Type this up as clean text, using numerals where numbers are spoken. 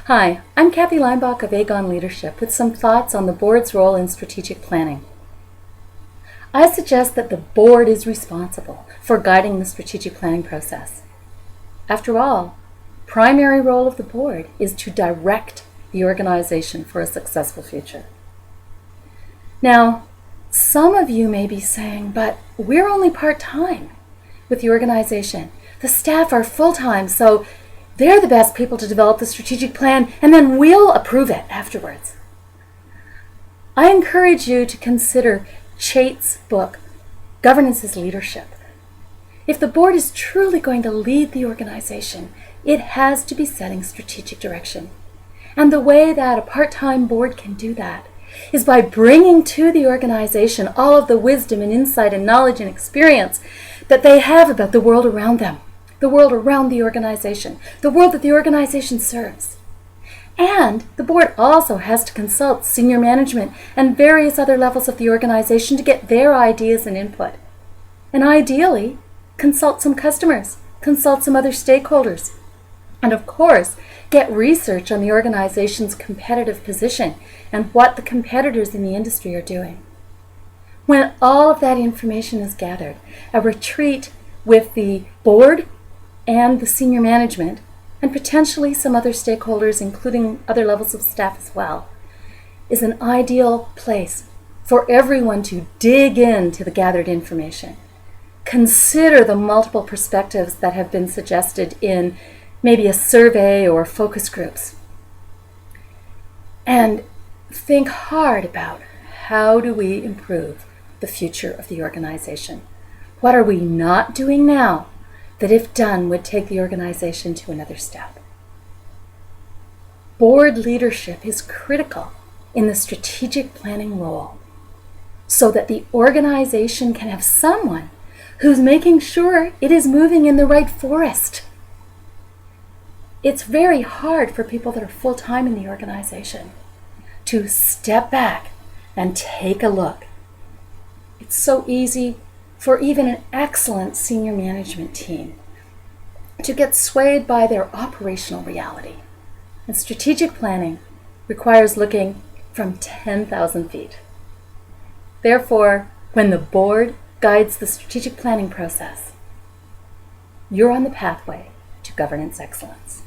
Hi, I'm Kathy Leinbach of Aegon Leadership with some thoughts on the board's role in strategic planning. I suggest that the board is responsible for guiding the strategic planning process. After all, the primary role of the board is to direct the organization for a successful future. Now, some of you may be saying, but we're only part-time with the organization. The staff are full-time, so they're the best people to develop the strategic plan, and then we'll approve it afterwards. I encourage you to consider Chait's book, Governance is Leadership. If the board is truly going to lead the organization, it has to be setting strategic direction. And the way that a part-time board can do that is by bringing to the organization all of the wisdom and insight and knowledge and experience that they have about the world around them, the world around the organization, the world that the organization serves. And the board also has to consult senior management and various other levels of the organization to get their ideas and input. And ideally, consult some customers, consult some other stakeholders, and of course, get research on the organization's competitive position and what the competitors in the industry are doing. When all of that information is gathered, a retreat with the board and the senior management, and potentially some other stakeholders, including other levels of staff as well, is an ideal place for everyone to dig into the gathered information. Consider the multiple perspectives that have been suggested in maybe a survey or focus groups. And think hard about how do we improve the future of the organization? What are we not doing now that, if done, would take the organization to another step? Board leadership is critical in the strategic planning role so that the organization can have someone who's making sure it is moving in the right forest. It's very hard for people that are full-time in the organization to step back and take a look. It's so easy for even an excellent senior management team to get swayed by their operational reality. And strategic planning requires looking from 10,000 feet. Therefore, when the board guides the strategic planning process, you're on the pathway to governance excellence.